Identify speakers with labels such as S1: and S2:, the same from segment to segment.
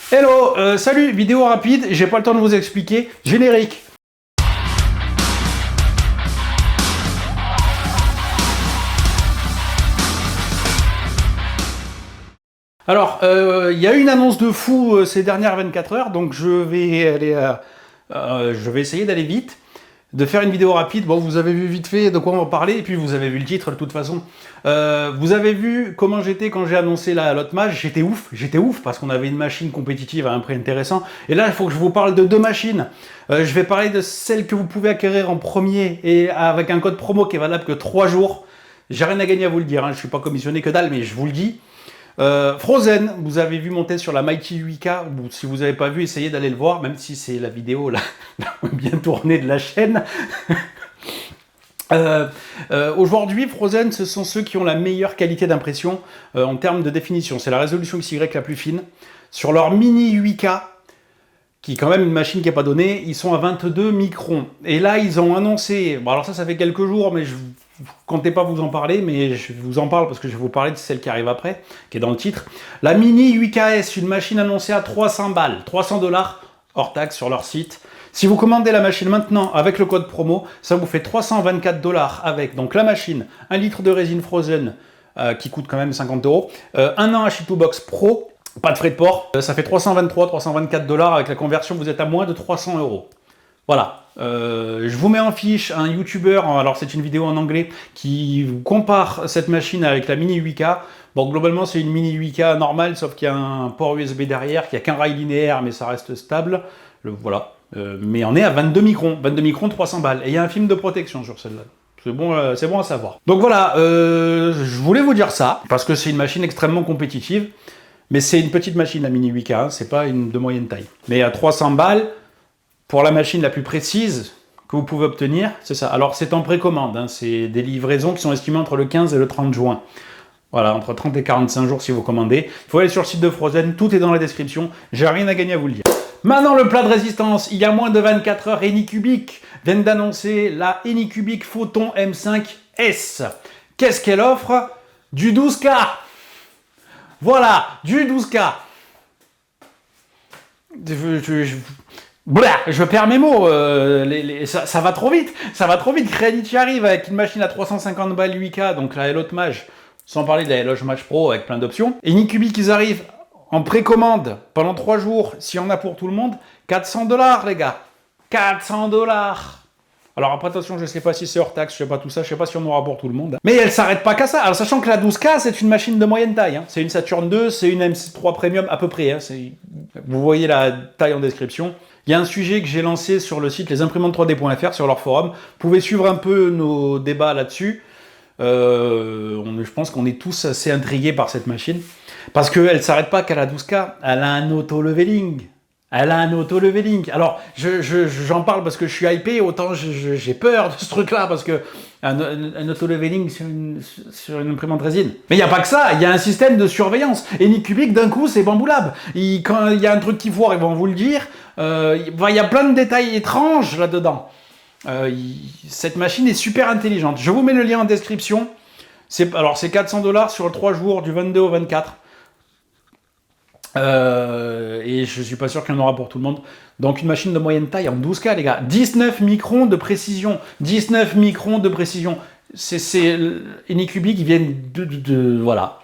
S1: Hello, salut, vidéo rapide, j'ai pas le temps de vous expliquer. Générique. Alors, il y a eu une annonce de fou ces dernières 24 heures, donc je vais essayer d'aller vite, de faire une vidéo rapide. Bon, vous avez vu vite fait de quoi on va parler, et puis vous avez vu le titre de toute façon. Vous avez vu comment j'étais quand j'ai annoncé la Lotmage. J'étais ouf, parce qu'on avait une machine compétitive à un prix intéressant. Et là, il faut que je vous parle de deux machines. Je vais parler de celle que vous pouvez acquérir en premier, et avec un code promo qui est valable que 3 jours. J'ai rien à gagner à vous le dire, hein. Je suis pas commissionné que dalle, mais je vous le dis. Frozen, vous avez vu monter sur la Mighty 8K, ou si vous n'avez pas vu, essayez d'aller le voir, même si c'est la vidéo la bien tournée de la chaîne. Aujourd'hui, Frozen, ce sont ceux qui ont la meilleure qualité d'impression en termes de définition. C'est la résolution XY la plus fine. Sur leur Mini 8K, qui est quand même une machine qui n'est pas donnée, ils sont à 22 microns. Et là, ils ont annoncé, bon alors ça fait quelques jours, mais je ne comptais pas vous en parler, mais je vous en parle parce que je vais vous parler de celle qui arrive après, qui est dans le titre. La Mini 8KS, une machine annoncée à 300 balles, 300 $, hors taxe sur leur site. Si vous commandez la machine maintenant avec le code promo, ça vous fait 324 $ avec donc la machine, 1 litre de résine Frozen, qui coûte quand même 50 €, 1 an Ship2Box Pro, pas de frais de port, ça fait 324 $ avec la conversion, vous êtes à moins de 300 €. Voilà, je vous mets en fiche un YouTuber, alors c'est une vidéo en anglais, qui vous compare cette machine avec la Mini 8K. Bon, globalement c'est une Mini 8K normale, sauf qu'il y a un port USB derrière, qu'il n'y a qu'un rail linéaire, mais ça reste stable. Voilà, mais on est à 22 microns, 300 balles, et il y a un film de protection sur celle-là. C'est bon à savoir. Donc voilà, je voulais vous dire ça, parce que c'est une machine extrêmement compétitive. Mais c'est une petite machine, la Mini 8K, hein, c'est pas une de moyenne taille. Mais à 300 balles, pour la machine la plus précise que vous pouvez obtenir, c'est ça. Alors c'est en précommande, hein, c'est des livraisons qui sont estimées entre le 15 et le 30 juin. Voilà, entre 30 et 45 jours si vous commandez. Il faut aller sur le site de Frozen, tout est dans la description. J'ai rien à gagner à vous le dire. Maintenant, le plat de résistance. Il y a moins de 24 heures, Anycubic viennent d'annoncer la Anycubic Photon M5S. Qu'est-ce qu'elle offre? Du 12K. Voilà, du 12K. Je perds mes mots, ça va trop vite, Creality arrive avec une machine à 350 balles 8K, donc la Hello Mage, sans parler de la Hello Mage Pro avec plein d'options. Et Anycubic, ils arrivent en précommande pendant 3 jours, s'il y en a pour tout le monde, 400 $, les gars. 400 $. Alors après, attention, je ne sais pas si c'est hors taxe, je ne sais pas tout ça, je ne sais pas si on aura pour tout le monde. Mais elle ne s'arrête pas qu'à ça. Alors sachant que la 12K, c'est une machine de moyenne taille. Hein. C'est une Saturn 2, c'est une MC3 Premium à peu près. Hein. Vous voyez la taille en description. Il y a un sujet que j'ai lancé sur le site lesimprimantes3d.fr, sur leur forum. Vous pouvez suivre un peu nos débats là-dessus. Je pense qu'on est tous assez intrigués par cette machine. Parce qu'elle ne s'arrête pas qu'à la 12K, elle a un auto-leveling. Alors, j'en parle parce que je suis hypé, autant j'ai peur de ce truc-là, parce que un auto-leveling sur une imprimante résine. Mais il n'y a pas que ça, il y a un système de surveillance. Anycubic, d'un coup, c'est bamboulable. Quand il y a un truc qui foire, ils vont vous le dire. Il y a plein de détails étranges là-dedans. Cette machine est super intelligente. Je vous mets le lien en description. Alors, c'est 400 $ sur 3 jours, du 22 au 24. Et je suis pas sûr qu'il y en aura pour tout le monde. Donc une machine de moyenne taille en 12K, les gars. 19 microns de précision. 19 microns de précision. C'est Anycubic qui viennent voilà.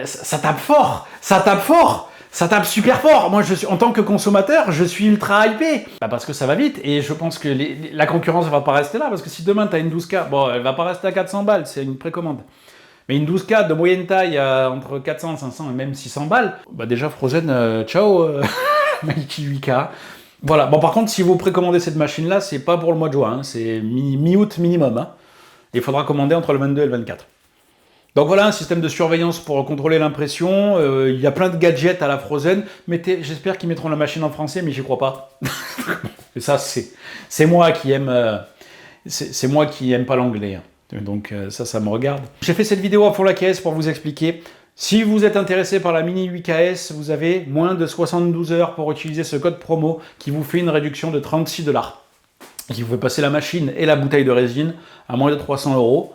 S1: Ça tape fort. Ça tape super fort. Moi, en tant que consommateur, je suis ultra hypé. Parce que ça va vite. Et je pense que la concurrence ne va pas rester là. Parce que si demain, tu as une 12K, bon, elle va pas rester à 400 balles. C'est une précommande. Mais une 12K de moyenne taille entre 400, 500 et même 600 balles, déjà Frozen, ciao, Mighty 8K. Voilà, bon par contre, si vous précommandez cette machine-là, c'est pas pour le mois de juin, hein, c'est mi-août minimum. Hein. Il faudra commander entre le 22 et le 24. Donc voilà, un système de surveillance pour contrôler l'impression. Il y a plein de gadgets à la Frozen. J'espère qu'ils mettront la machine en français, mais j'y crois pas. Et ça, c'est moi qui aime... c'est moi qui aime pas l'anglais. Hein. Donc ça me regarde. J'ai fait cette vidéo à fond la caisse pour vous expliquer. Si vous êtes intéressé par la Mini 8KS, vous avez moins de 72 heures pour utiliser ce code promo qui vous fait une réduction de 36 $. Qui vous fait passer la machine et la bouteille de résine à moins de 300 €.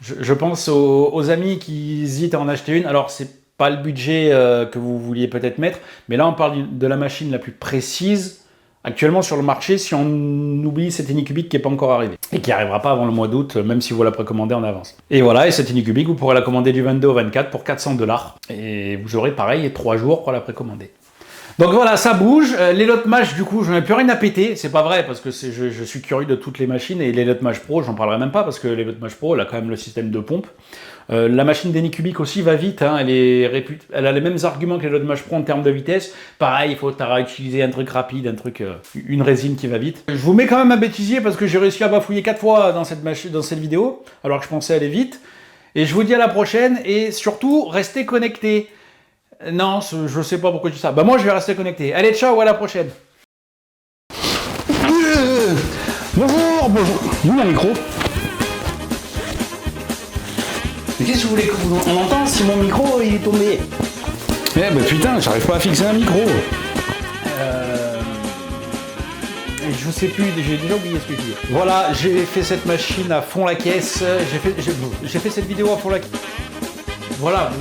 S1: Je pense aux amis qui hésitent à en acheter une. Alors c'est pas le budget que vous vouliez peut-être mettre, mais là on parle de la machine la plus précise actuellement sur le marché si on oublie cette Anycubic qui n'est pas encore arrivée et qui n'arrivera pas avant le mois d'août, même si vous la précommandez en avance. Et voilà, et cette Anycubic, vous pourrez la commander du 22 au 24 pour 400 $. Et vous aurez pareil 3 jours pour la précommander. Donc voilà, ça bouge. Les Lot Mash, du coup, j'en ai plus rien à péter. C'est pas vrai parce que je suis curieux de toutes les machines et les Lot Mash Pro, j'en parlerai même pas parce que les Lot Mash Pro, elle a quand même le système de pompe. La machine d'Anycubic aussi va vite, hein, elle a les mêmes arguments que les Lot Mash Pro en termes de vitesse. Pareil, il faut utiliser un truc rapide, une résine qui va vite. Je vous mets quand même un bêtisier parce que j'ai réussi à bafouiller 4 fois dans cette vidéo, alors que je pensais aller vite. Et je vous dis à la prochaine et surtout, restez connectés. Non, je sais pas pourquoi je dis ça. Bah moi je vais rester connecté. Allez, ciao, à la prochaine. Bonjour. Où mon micro? Mais qu'est-ce que vous voulez qu'on entende si mon micro il est tombé? Eh bah putain, j'arrive pas à fixer un micro. Je sais plus, j'ai déjà oublié ce que je dis. Voilà, j'ai fait cette machine à fond la caisse. J'ai fait cette vidéo à fond la caisse. Voilà,